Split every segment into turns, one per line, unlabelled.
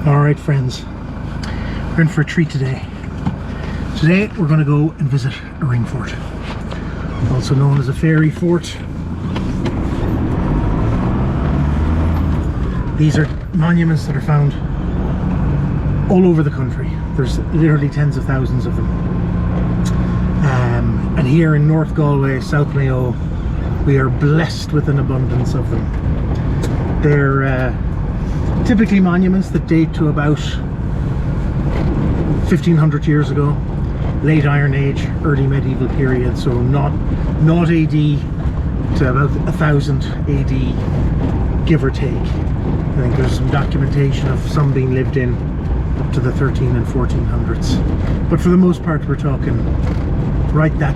Alright friends, we're in for a treat today. Today we're going to go and visit a ring fort, also known as a fairy fort. These are monuments that are found all over the country. There's literally tens of thousands of them. And here in North Galway, South Mayo, we are blessed with an abundance of them. They're typically monuments that date to about 1500 years ago, late Iron Age, early medieval period, so not AD to about 1000 AD, give or take. I think there's some documentation of some being lived in up to the 13 and 1400s, but for the most part we're talking right that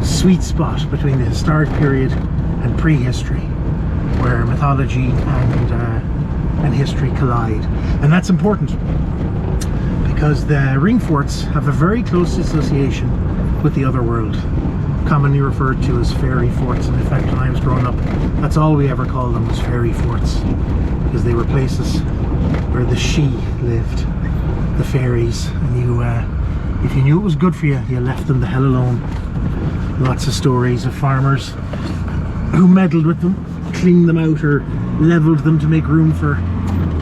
sweet spot between the historic period and prehistory, where mythology and history collide. And that's important because the ring forts have a very close association with the other world, commonly referred to as fairy forts. And in fact, when I was growing up, that's all we ever called them, was fairy forts, because they were places where the Sidhe lived, the fairies, and you if you knew it was good for you, you left them the hell alone. Lots of stories of farmers who meddled with them, cleaned them out or leveled them to make room for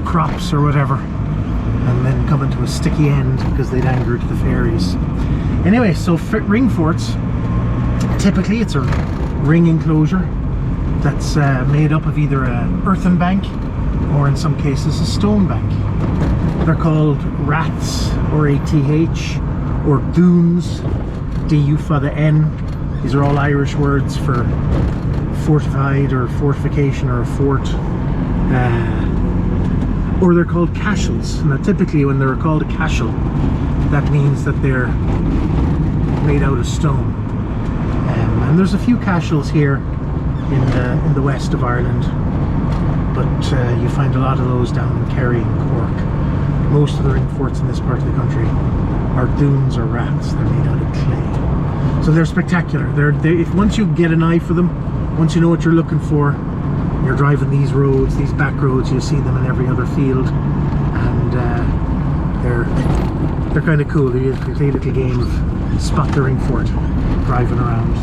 crops or whatever, and then coming to a sticky end because they'd angered the fairies. Anyway, so ring forts, typically it's a ring enclosure that's made up of either an earthen bank or in some cases a stone bank. They're called rats, or ATH, or dunes, DU for the N. These are all Irish words for fortified or fortification or a fort. Or they're called cashels. Now typically when they're called a cashel, that means that they're made out of stone. And there's a few cashels here in the west of Ireland, but you find a lot of those down in Kerry and Cork. Most of the ring forts in this part of the country are dunes or rats. They're made out of clay. So they're spectacular. If once you get an eye for them, once you know what you're looking for, you're driving these roads, these back roads, you see them in every other field, and they're kind of cool. They play a little game of spot the ring fort driving around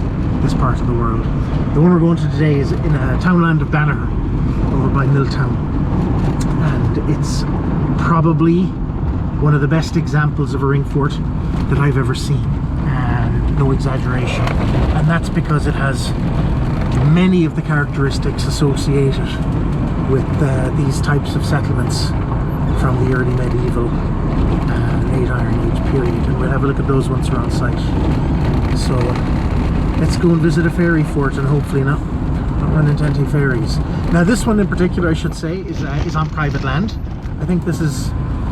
this part of the world. The one we're going to today is in a townland of Banagher, over by Milltown, and it's probably one of the best examples of a ring fort that I've ever seen, and no exaggeration. And that's because it has many of the characteristics associated with these types of settlements from the early medieval late Iron Age period, and we'll have a look at those once we're on site. So let's go and visit a fairy fort and hopefully not run into any fairies. Now this one in particular, I should say, is on private land. I think this is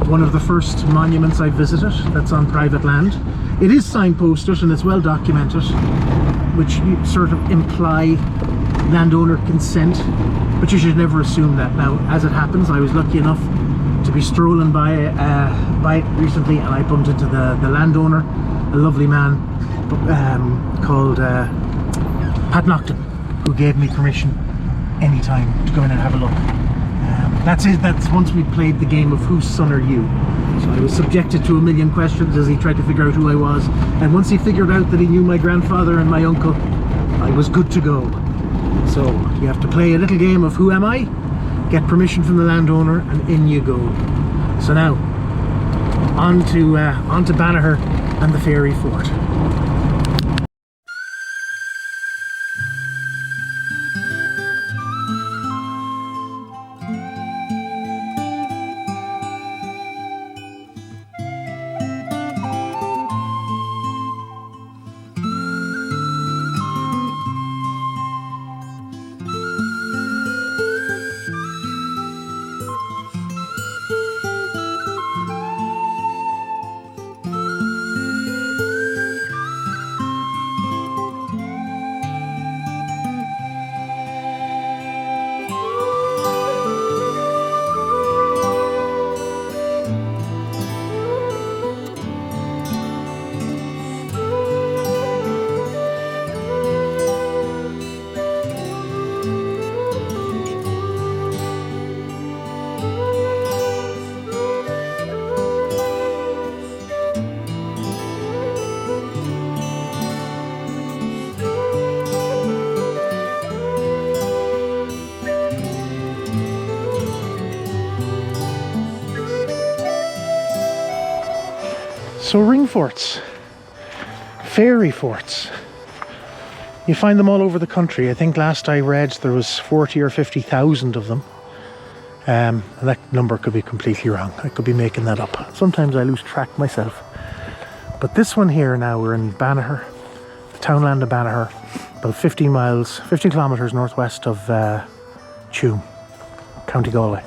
one of the first monuments I visited that's on private land. It is signposted and it's well documented, which sort of imply landowner consent, but you should never assume that. Now, as it happens, I was lucky enough to be strolling by it recently, and I bumped into the landowner, a lovely man called Pat Nocton, who gave me permission anytime to go in and have a look. That's it. That's once we played the game of whose son are you. So I was subjected to a million questions as he tried to figure out who I was, and once he figured out that he knew my grandfather and my uncle, I was good to go. So you have to play a little game of who am I, get permission from the landowner, and in you go. So now on to Banagher and the fairy fort. So ring forts, fairy forts, you find them all over the country. I think last I read there was 40 or 50,000 of them. And that number could be completely wrong. I could be making that up. Sometimes I lose track myself. But this one here now, we're in Banagher, the townland of Banagher, about 15 kilometres northwest of Tuam, County Galway.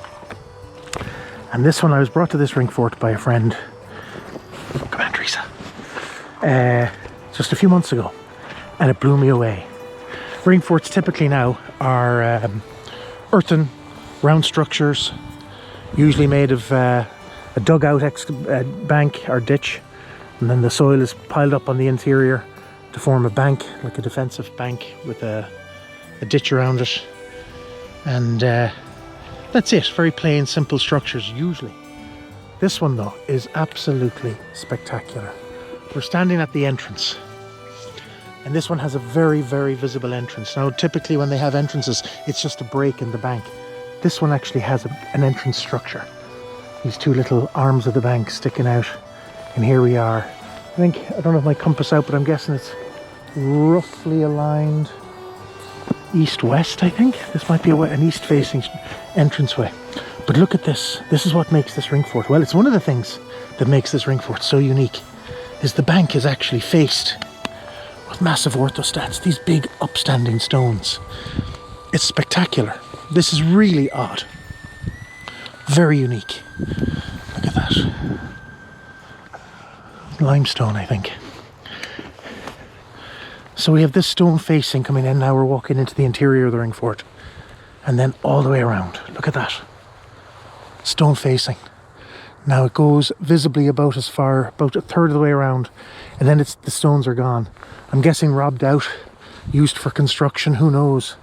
And this one, I was brought to this ring fort by a friend, come on Teresa, just a few months ago, and it blew me away. Ring forts typically now are earthen, round structures, usually made of a dugout bank or ditch, and then the soil is piled up on the interior to form a bank, like a defensive bank with a ditch around it. And that's it, very plain, simple structures usually. This one though is absolutely spectacular. We're standing at the entrance, and this one has a very, very visible entrance. Now typically when they have entrances, it's just a break in the bank. This one actually has an entrance structure. These two little arms of the bank sticking out, and here we are. I don't have my compass out, but I'm guessing it's roughly aligned east-west, I think. This might be an east-facing entranceway. But look at this. This is what makes this ring fort. Well, it's one of the things that makes this ring fort so unique, is the bank is actually faced with massive orthostats, these big upstanding stones. It's spectacular. This is really odd. Very unique. Look at that. Limestone, I think. So we have this stone facing coming in. Now we're walking into the interior of the ring fort, and then all the way around. Look at that. Stone facing. Now it goes visibly about a third of the way around, and then the stones are gone. I'm guessing robbed out, used for construction, who knows.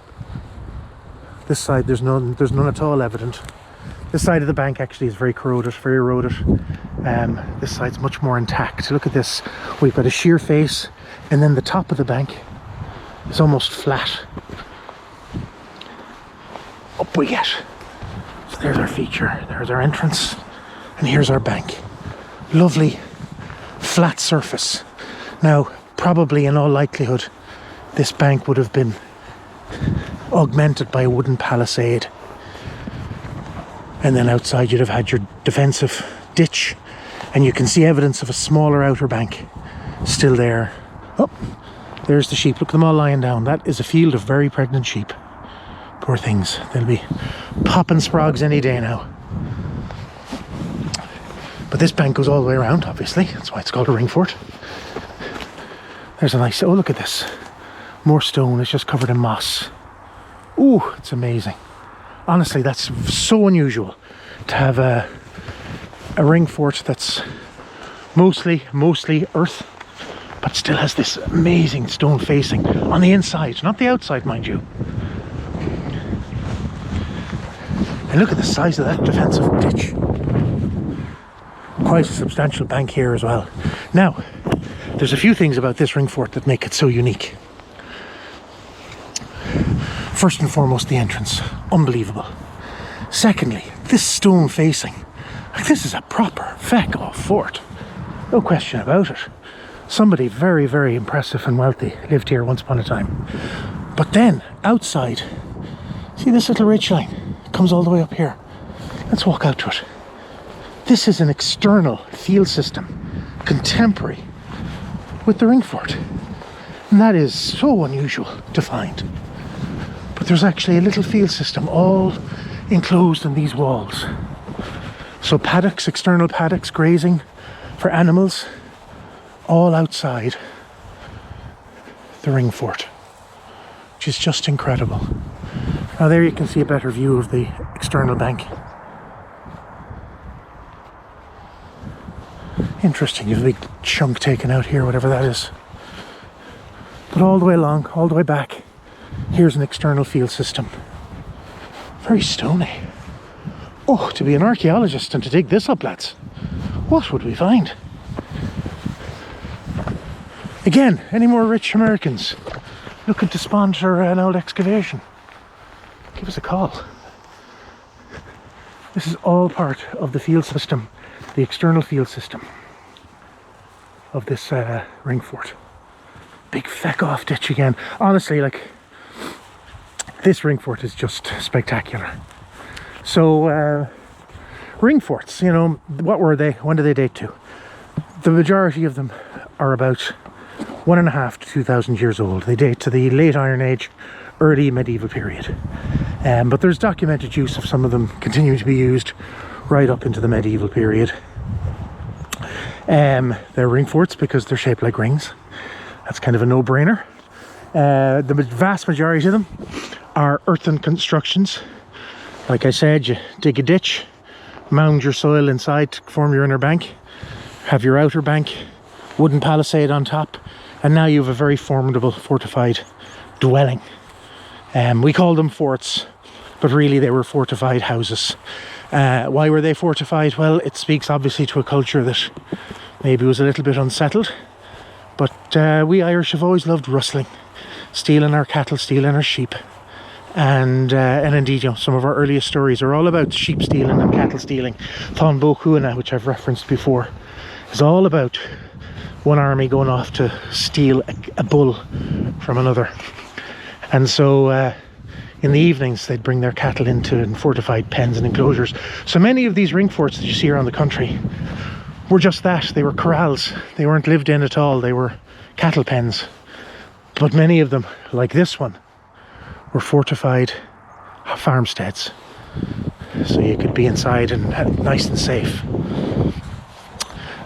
This side there's none at all evident. This side of the bank actually is very corroded, very eroded. This side's much more intact. Look at this. We've got a sheer face, and then the top of the bank is almost flat. Up we get. So there's our feature, there's our entrance, and here's our bank. Lovely flat surface. Now, probably in all likelihood, this bank would have been augmented by a wooden palisade. And then outside you'd have had your defensive ditch, and you can see evidence of a smaller outer bank still there. Oh, there's the sheep. Look at them all lying down. That is a field of very pregnant sheep. Poor things. They'll be popping sprogs any day now. But this bank goes all the way around, obviously. That's why it's called a ring fort. There's a nice... Oh, look at this. More stone. It's just covered in moss. Ooh, it's amazing. Honestly, that's so unusual to have a ring fort that's mostly earth, but still has this amazing stone facing on the inside, not the outside, mind you. And look at the size of that defensive ditch. Quite a substantial bank here as well. Now, there's a few things about this ring fort that make it so unique. First and foremost, the entrance. Unbelievable. Secondly, this stone facing. Like, this is a proper feck-off fort. No question about it. Somebody very, very impressive and wealthy lived here once upon a time. But then, outside, see this little ridge line? It comes all the way up here. Let's walk out to it. This is an external field system, contemporary with the ring fort. And that is so unusual to find. But there's actually a little field system all enclosed in these walls. So paddocks, external paddocks, grazing for animals, all outside the ring fort, which is just incredible. Now there you can see a better view of the external bank. Interesting, you have a big chunk taken out here, whatever that is. But all the way along, all the way back, here's an external field system. Very stony. Oh, to be an archaeologist and to dig this up, lads. What would we find? Again, any more rich Americans looking to sponsor an old excavation? Give us a call. This is all part of the field system, the external field system. of this ring fort. Big feck off ditch again. Honestly, like, this ring fort is just spectacular. So ring forts, you know, what were they? When do they date to? The majority of them are about 1.5 to 2,000 years old. They date to the late Iron Age, early medieval period. But there's documented use of some of them continuing to be used right up into the medieval period. They're ring forts because they're shaped like rings. That's kind of a no-brainer. The vast majority of them are earthen constructions. Like I said, you dig a ditch, mound your soil inside to form your inner bank, have your outer bank, wooden palisade on top, and now you have a very formidable fortified dwelling. We call them forts, but really they were fortified houses. Why were they fortified? Well, it speaks obviously to a culture that maybe was a little bit unsettled, but we Irish have always loved rustling, stealing our cattle, stealing our sheep. And indeed, you know, some of our earliest stories are all about sheep stealing and cattle stealing. Thon Bo Cuana, which I've referenced before, is all about one army going off to steal a bull from another. And so in the evenings they'd bring their cattle into fortified pens and enclosures. So many of these ring forts that you see around the country were just that. They were corrals. They weren't lived in at all. They were cattle pens. But many of them, like this one, were fortified farmsteads, so you could be inside and nice and safe.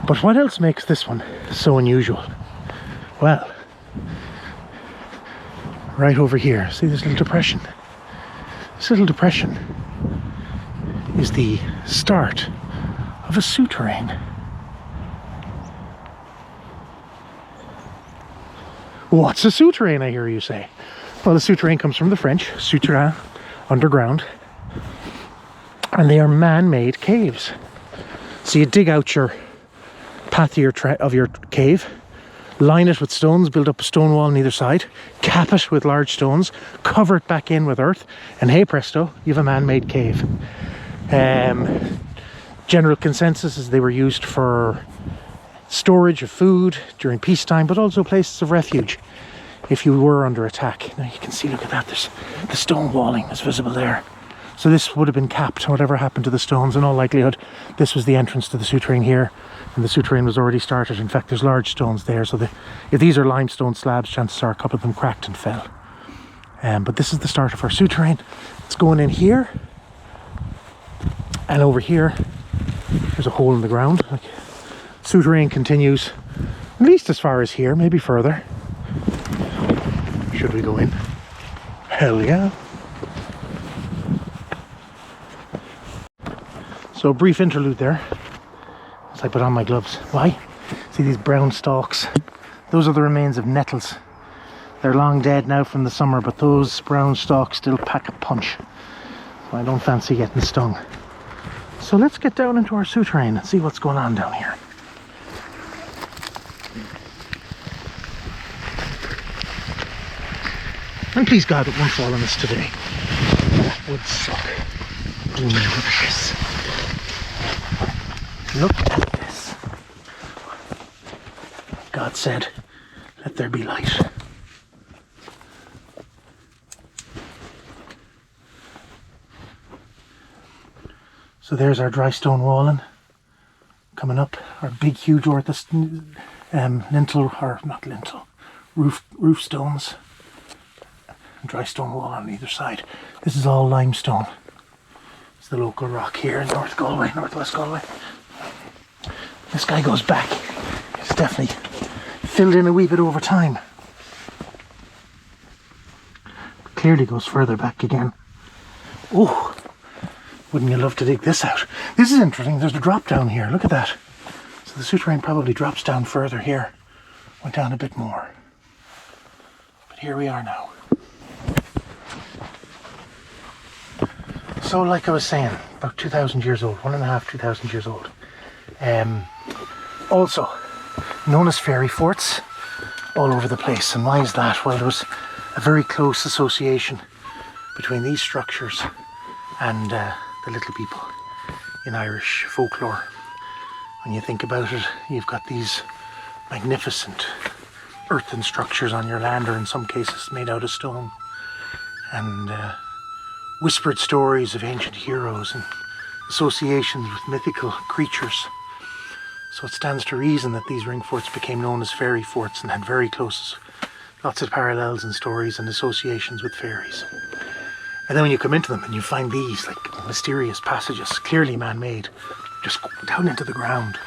But what else makes this one so unusual? Well, right over here, see this little depression? This little depression is the start of a souterrain. What's a souterrain, I hear you say? Well, the souterrain comes from the French, souterrain, underground, and they are man-made caves. So you dig out your path of your cave, line it with stones, build up a stone wall on either side, cap it with large stones, cover it back in with earth, and hey presto, you have a man-made cave. General consensus is they were used for storage of food during peacetime, but also places of refuge if you were under attack. Now you can see, look at that, there's the stone walling is visible there. So this would have been capped, whatever happened to the stones. In all likelihood, this was the entrance to the souterrain here, and the souterrain was already started. In fact, there's large stones there, so if these are limestone slabs, chances are a couple of them cracked and fell. But this is the start of our souterrain. It's going in here, and over here, there's a hole in the ground. Like, souterrain continues at least as far as here, maybe further. Should we go in? Hell yeah. So a brief interlude there as I put on my gloves. Why? See these brown stalks? Those are the remains of nettles. They're long dead now from the summer, but those brown stalks still pack a punch. So I don't fancy getting stung. So let's get down into our souterrain and see what's going on down here. And please God, it won't fall on us today. That would suck. Look at this. Look at this. God said, let there be light. So there's our dry stone walling coming up. Our big, huge lintel, or not lintel, roof stones. Dry stone wall on either side. This is all limestone. It's the local rock here in North Galway, Northwest Galway. This guy goes back. It's definitely filled in a wee bit over time. Clearly goes further back again. Oh, wouldn't you love to dig this out? This is interesting. There's a drop down here. Look at that. So the souterrain probably drops down further here. Went down a bit more. But here we are now. So like I was saying, about 2,000 years old, 1.5, 2,000 years old. Also known as fairy forts all over the place. And why is that? Well, there was a very close association between these structures and the little people in Irish folklore. When you think about it, you've got these magnificent earthen structures on your land, or in some cases made out of stone, and whispered stories of ancient heroes and associations with mythical creatures. So it stands to reason that these ring forts became known as fairy forts and had very close, lots of parallels and stories and associations with fairies. And then when you come into them and you find these like mysterious passages, clearly man-made, just down into the ground,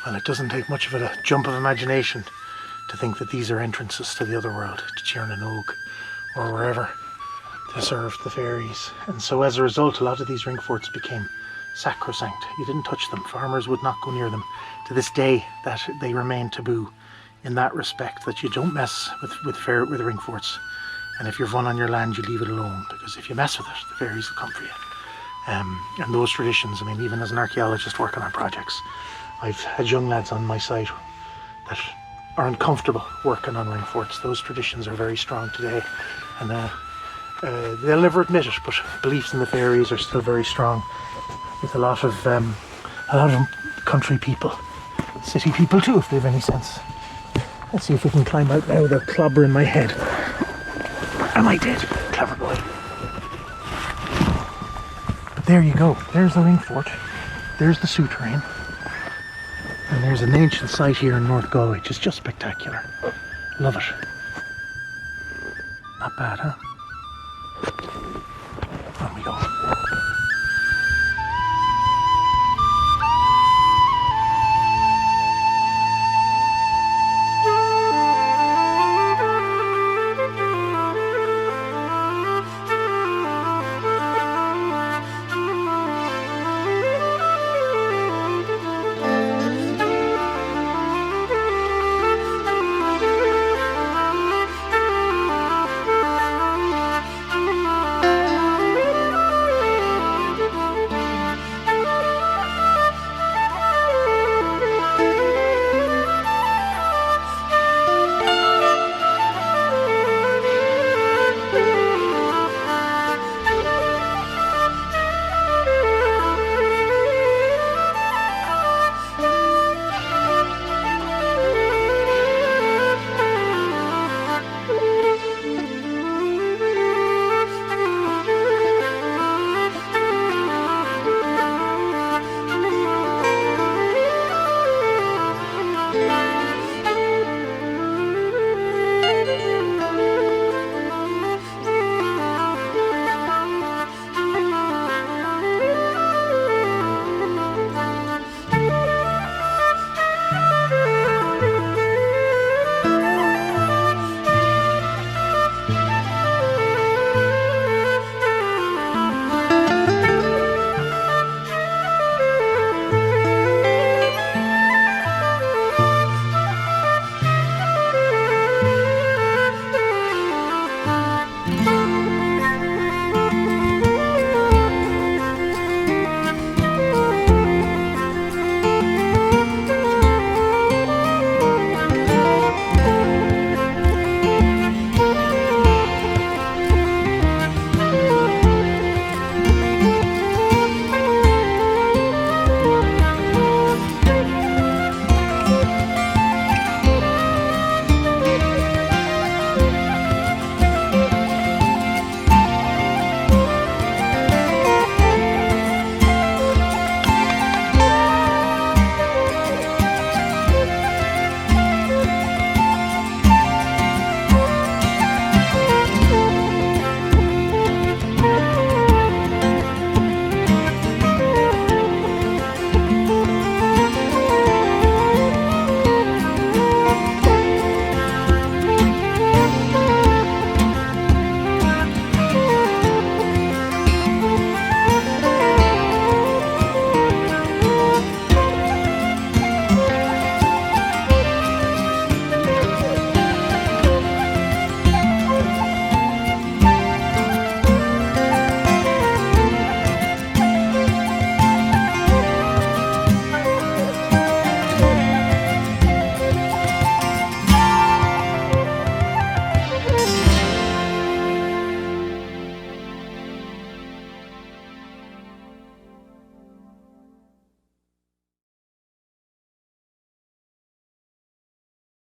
well, it doesn't take much of a jump of imagination to think that these are entrances to the other world, to Tiernanog or wherever, to serve the fairies. And so as a result, a lot of these ring forts became sacrosanct. You didn't touch them. Farmers would not go near them. To this day, that they remain taboo in that respect, that you don't mess with ring forts. And if you've one on your land, you leave it alone, because if you mess with it, the fairies will come for you. And those traditions, I mean, even as an archaeologist working on projects, I've had young lads on my site that are uncomfortable working on ring forts. Those traditions are very strong today, and they'll never admit it, but beliefs in the fairies are still very strong with a lot of country people, city people too, if they have any sense. Let's see if we can climb out now without clobbering my head. Am I dead? Clever boy. But there you go. There's the ring fort. There's the souterrain. And there's an ancient site here in North Galway, which is just spectacular. Love it. Not bad, huh?